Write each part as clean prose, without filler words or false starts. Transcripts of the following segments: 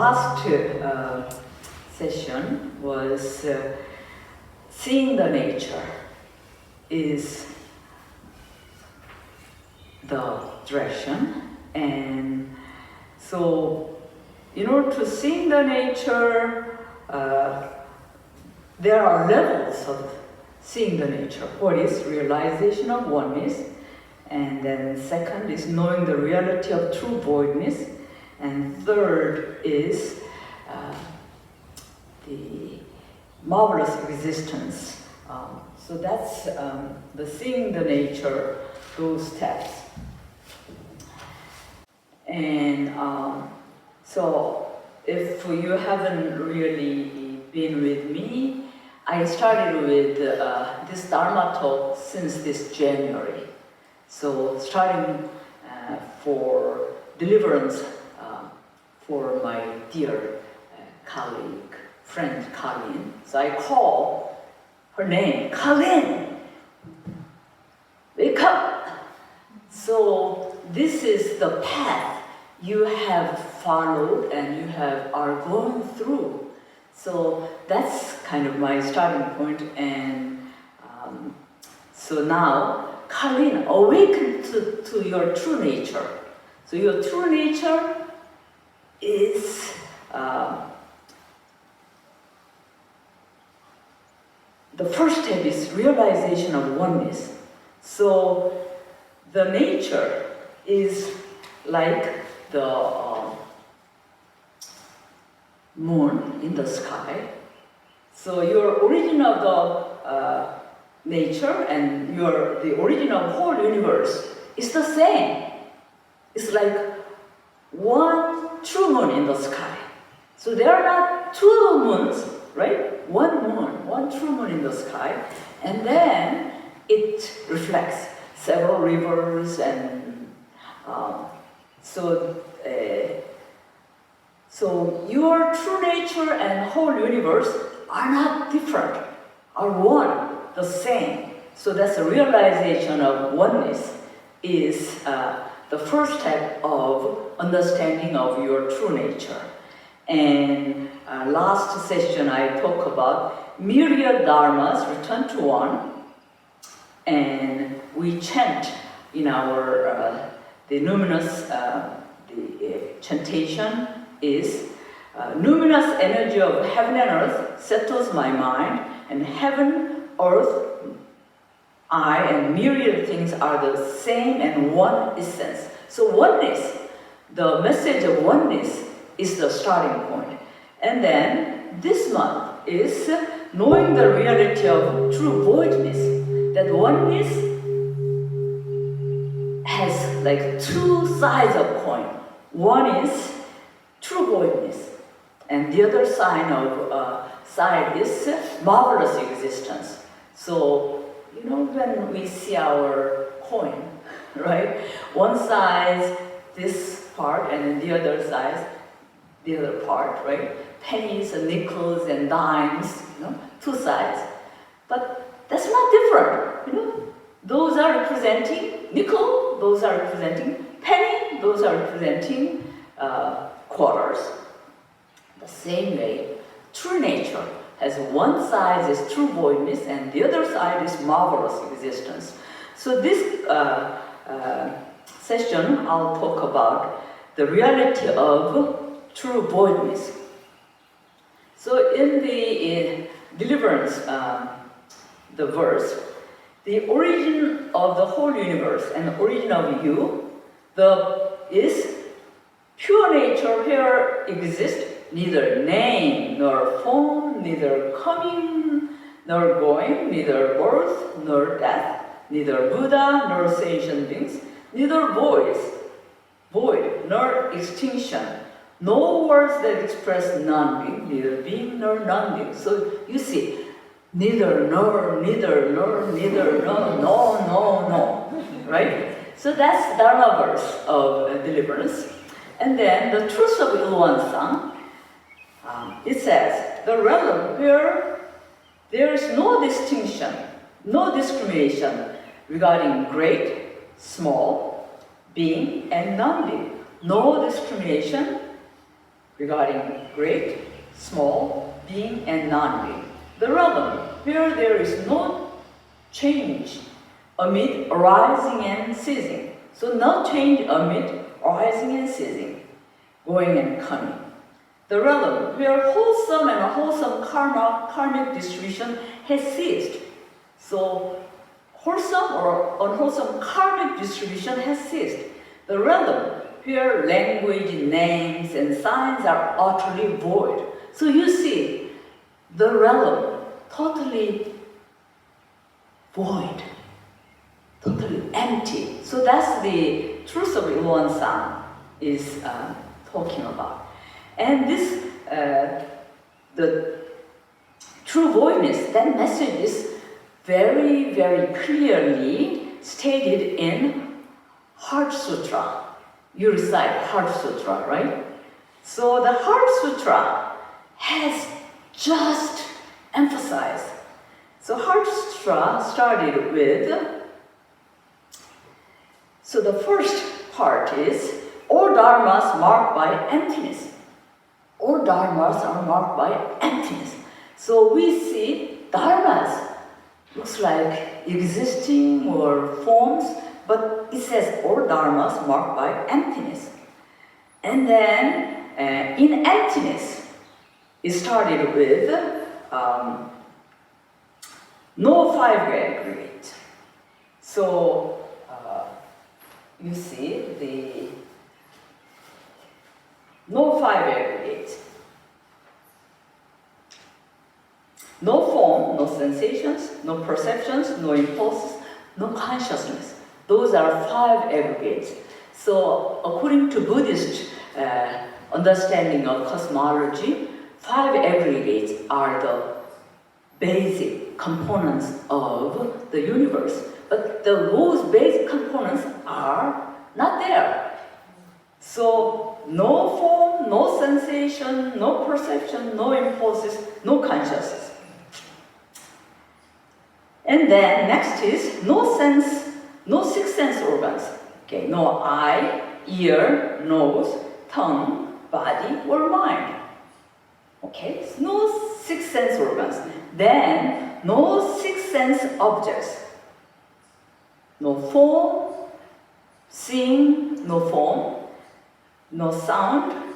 last session was seeing the nature is the direction, and so in order to see the nature, there are levels of seeing the nature. What is realization of oneness, and then second is knowing the reality of true voidness, and third is the marvelous existence. So that's the seeing the nature, those steps. And so if you haven't really been with me, I started with this Dharma talk since this January. So starting for deliverance for my dear colleague, friend Colleen. So I call her name, Colleen, wake up. So this is the path you have followed and you are going through. So that's kind of my starting point, and so now, Colleen, awaken to your true nature. So your true nature is the first step is realization of oneness. So the nature is like the moon in the sky. So your origin of the nature and the origin of whole universe is the same. It's like one true moon in the sky. So there are not two moons, right? One moon, one true moon in the sky, and then it reflects several rivers, and so your true nature and whole universe are not different, are one, the same. So that's a realization of oneness is the first step of understanding of your true nature. And last session I talked about myriad dharmas return to one, and we chant in our the luminous the chantation is luminous energy of heaven and earth settles my mind, and heaven, earth, I, and myriad things are the same and one essence. So oneness, the message of oneness is the starting point. And then this month is knowing the reality of true voidness. That oneness has like two sides of coin. One is true voidness, and the other side is marvelous existence. So, you know, when we see our coin, right? One side, this part, and then the other side, the other part, right? Pennies and nickels and dimes, you know, two sides. But that's not different, you know. Those are representing nickel, those are representing penny, those are representing quarters. The same way, true nature has one side is true voidness and the other side is marvelous existence. So this session I'll talk about the reality of true voidness. So in the deliverance, the verse, the origin of the whole universe and the origin of you, is pure nature here exists, neither name nor form, neither coming nor going, neither birth nor death, neither Buddha nor sentient beings, neither void nor extinction, no words that express non-being, neither being nor non-being. So you see, neither, nor, neither, nor, neither, no, right? So that's Dharma verse of deliverance. And then the truth of Ilwan-sang, it says, the realm where there is no distinction, no discrimination regarding great, small, being, and non-being. No discrimination regarding great, small, being, and non-being. The realm where there is no change amid arising and ceasing. So no change amid arising and ceasing, going and coming. The realm where wholesome and unwholesome karmic distribution has ceased. So wholesome or unwholesome karmic distribution has ceased. The realm where language, names, and signs are utterly void. So you see, the realm totally void, totally empty. So that's the truth of Won Sang is talking about. And this, the true voidness, that message is very, very clearly stated in Heart Sutra. You recite Heart Sutra, right? So the Heart Sutra has just emphasized. So Heart Sutra started with, so the first part is, all dharmas marked by emptiness. All dharmas are marked by emptiness. So we see dharmas looks like existing or forms, but it says all dharmas marked by emptiness. And then in emptiness, it started with no five aggregate. So you see the no five aggregate. No form, no sensations, no perceptions, no impulses, no consciousness. Those are five aggregates. So according to Buddhist understanding of cosmology, five aggregates are the basic components of the universe. But those basic components are not there. So no form, no sensation, no perception, no impulses, no consciousness. And then next is no sense, no six sense organs. Okay, no eye, ear, nose, tongue, body, or mind. Okay, so no six sense organs. Then no six sense objects. No form, seeing, no form, no sound,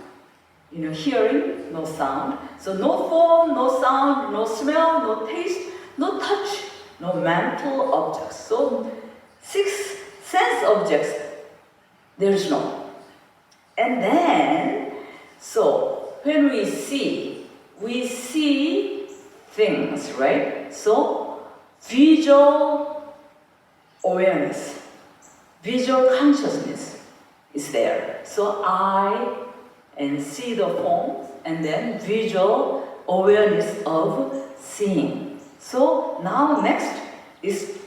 hearing, no sound. So no form, no sound, no smell, no taste, no touch, no mental objects. So six sense objects, there is no. And then, so when we see things, right? So visual awareness, visual consciousness is there. So I and see the forms, and then visual awareness of seeing. So now next is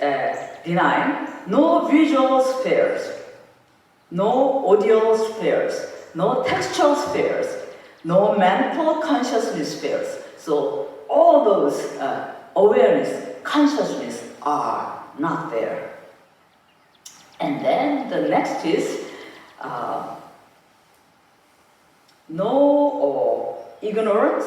denying no visual spheres, no audio spheres, no textual spheres, no mental consciousness spheres. So all those awareness, consciousness are not there. And then the next is no ignorance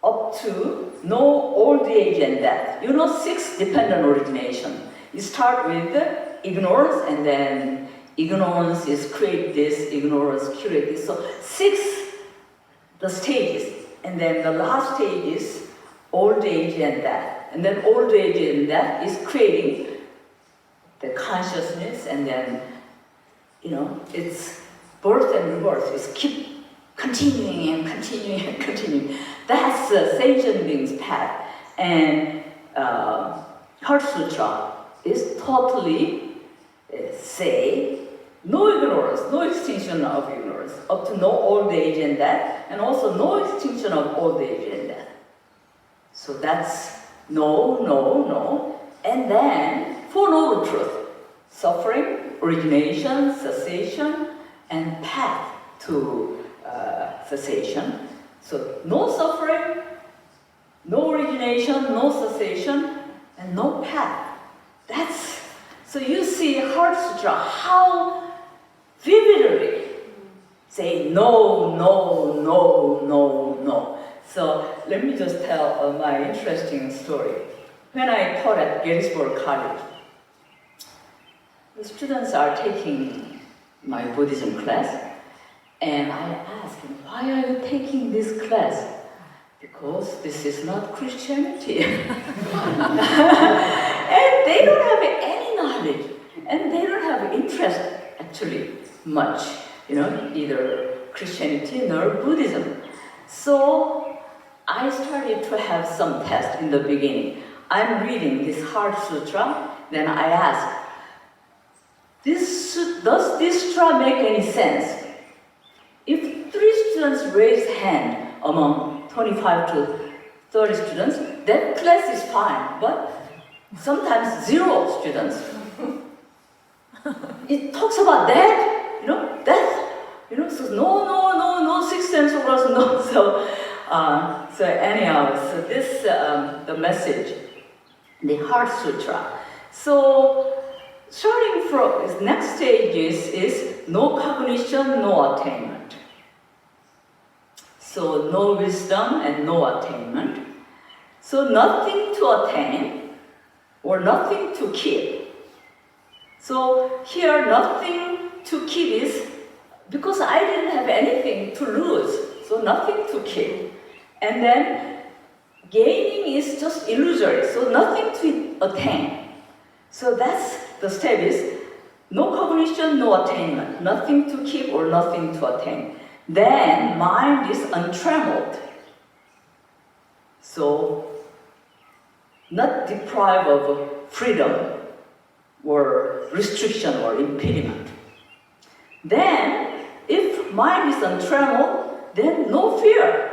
up to no old age and death. Six dependent origination. You start with ignorance, and then ignorance is create this, ignorance create this. So six, the stages. And then the last stage is old age and death. And then old age and death is creating the consciousness, and then, it's birth and rebirth. It's keep continuing and continuing and continuing. That's the sentient being's path. And Heart Sutra is totally say no ignorance, no extinction of ignorance, up to no old age and death, and also no extinction of old age and death. So that's no. And then Four Noble Truth, suffering, origination, cessation, and path to cessation. So no suffering, no origination, no cessation, and no path. So you see Heart Sutra, how vividly say no, no, no, no, no. So let me just tell my interesting story. When I taught at Gettysburg College, the students are taking my Buddhism class, and I asked them, why are you taking this class? Because this is not Christianity. And they don't have any knowledge, and they don't have interest, actually, much, either Christianity nor Buddhism. So I started to have some tests in the beginning. I'm reading this Heart Sutra, then I ask, does this sutra make any sense? If 3 students raise hand among 25 to 30 students, that class is fine, but sometimes 0 students. It talks about that, so no, 6 sense of us, no. So anyhow, so this, the message, the Heart Sutra. So starting from its next stages is no cognition, no attainment. So no wisdom and no attainment. So nothing to attain or nothing to keep. So here nothing to keep is because I didn't have anything to lose, so nothing to keep. And then gaining is just illusory, so nothing to attain. So that's the step is no cognition, no attainment, nothing to keep or nothing to attain. Then mind is untrammeled. So not deprived of freedom or restriction or impediment. Then if mind is untrammeled, then no fear.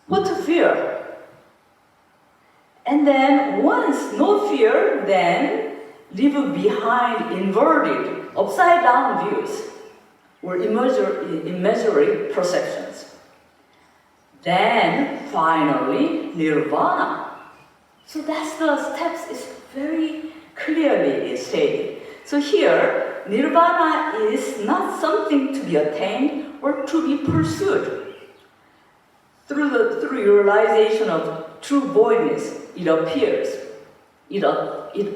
What to fear? And then once no fear, then leave behind inverted, upside down views or immeasurable perceptions. Then finally nirvana. So that's the steps is very clearly stated. So here nirvana is not something to be attained or to be pursued. Through realization of true voidness, it appears, it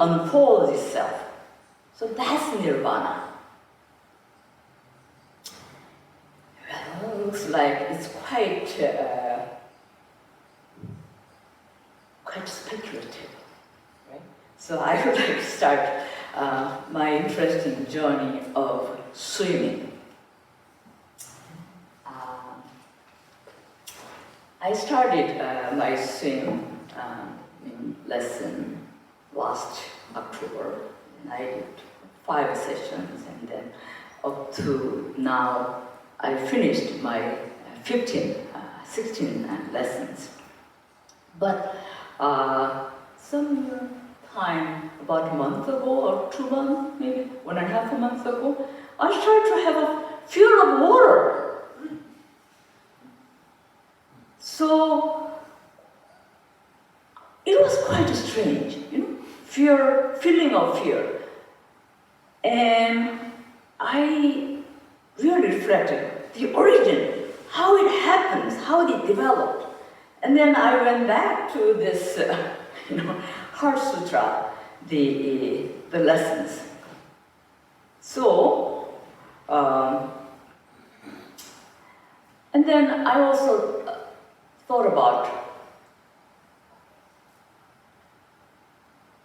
unfolds itself. So that's nirvana. Well, it looks like it's quite speculative, right? So I would like to start my interesting journey of swimming. I started my swim lesson last October, and I did 5 sessions, and then up to now, I finished my 16 lessons. But some time, about a month ago, or 2 months, maybe 1.5 months ago, I started to have a fear of water. So it was quite strange, feeling of fear. And I really reflected the origin, how it happens, how it developed. And then I went back to this, Heart Sutra, the lessons. So, and then I also thought about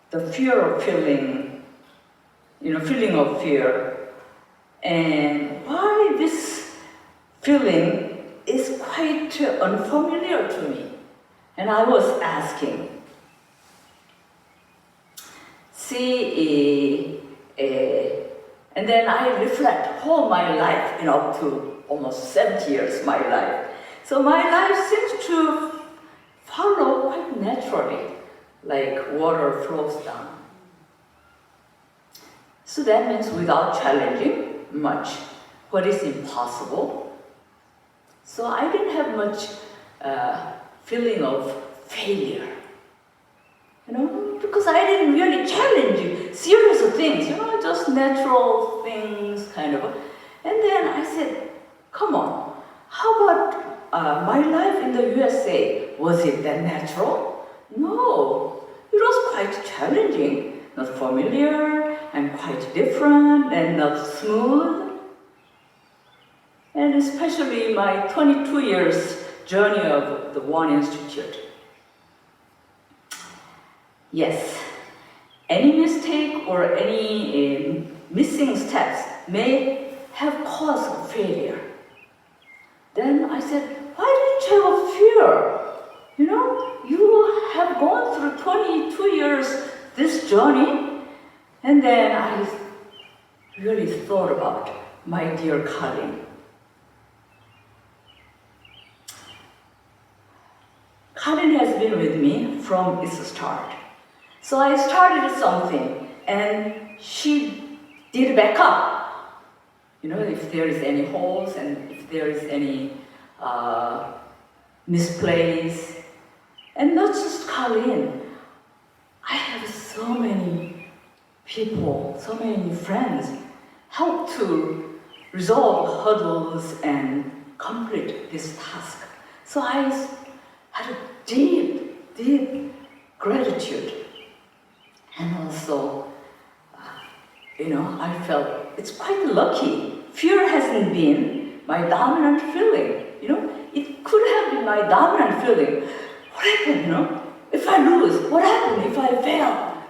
the fear of feeling of fear, and why this feeling is quite unfamiliar to me. And I was asking, and then I reflect all my life, up to almost 70 years, my life. So my life seems to follow quite naturally, like water flows down. So that means without challenging much what is impossible. So I didn't have much feeling of failure, because I didn't really challenge serious things, just natural things, kind of. And then I said, come on, how about my life in the USA? Was it that natural? No, it was quite challenging, not familiar, and quite different, and not smooth. And especially my 22 years journey of the Won Institute. Yes, any mistake or any missing steps may have caused failure. Then I said, why did you have fear? You know, you have gone through 22 years this journey. And then I really thought about my dear Colin. Colin has been with me from its start. So I started something and she did back up. You know, if there is any holes and if there is any misplace. And not just Colin. I have so many people, so many friends help to resolve hurdles and complete this task. So I had a deep, deep gratitude. And also, I felt it's quite lucky. Fear hasn't been my dominant feeling. It could have been my dominant feeling. What happened, If I lose, what happened if I fail?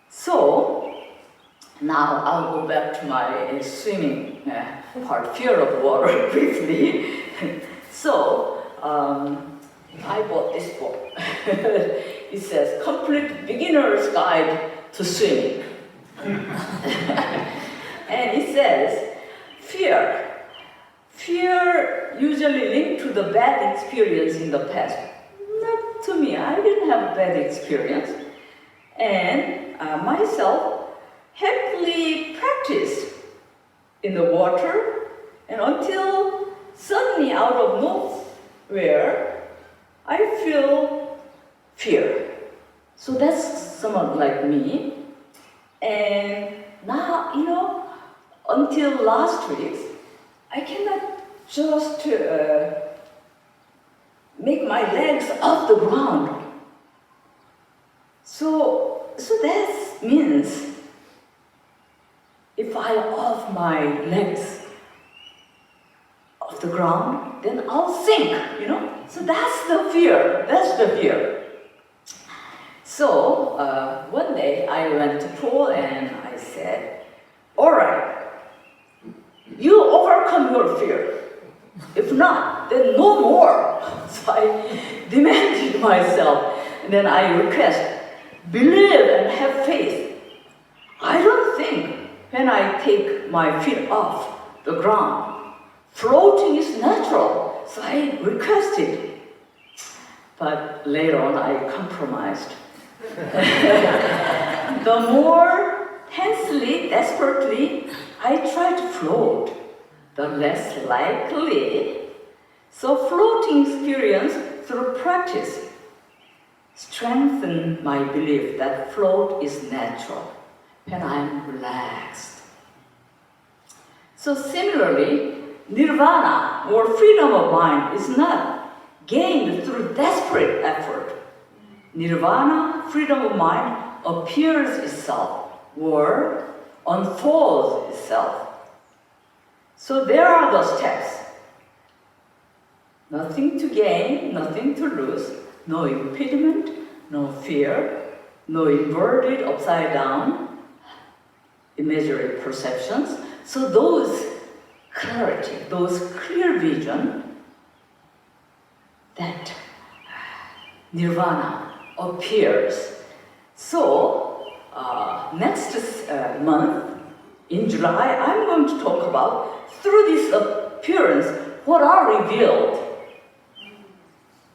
So, now I'll go back to my swimming part, fear of water, briefly. So, I bought this book. It says, Complete Beginner's Guide to Swimming. And it says, fear usually linked to the bad experience in the past. Not to me, I didn't have a bad experience. And myself happily practiced in the water, and until suddenly out of nowhere, I feel fear. So that's somewhat like me. And now, until last week, I cannot just make my legs off the ground. So that means if I off my legs off the ground, then I'll sink, So that's the fear. So one day I went to pool and I said, all right, you overcome your fear. If not, then no more. So I demanded myself, and then I request, believe and have faith. I don't think when I take my feet off the ground, floating is natural. So I requested. But later on I compromised. The more tensely, desperately I try to float, the less likely. So floating experience through practice strengthen my belief that float is natural when I'm relaxed. So similarly, nirvana or freedom of mind is not gained through desperate effort. Nirvana, freedom of mind, appears itself or unfolds itself. So there are the steps. Nothing to gain, nothing to lose, no impediment, no fear, no inverted upside down imaginary perceptions. So those clarity, those clear vision, that nirvana appears. So next month, in July, I'm going to talk about, through this appearance, what are revealed.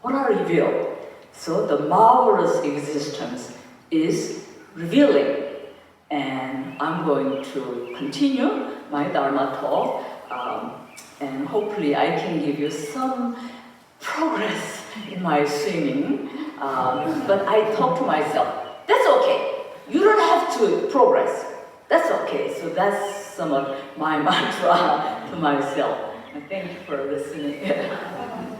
What are revealed? So the marvelous existence is revealing. And I'm going to continue my Dharma talk, and hopefully I can give you some progress in my swimming. But I talk to myself, that's okay. You don't have to progress. That's okay. So that's some of my mantra to myself. And thank you for listening.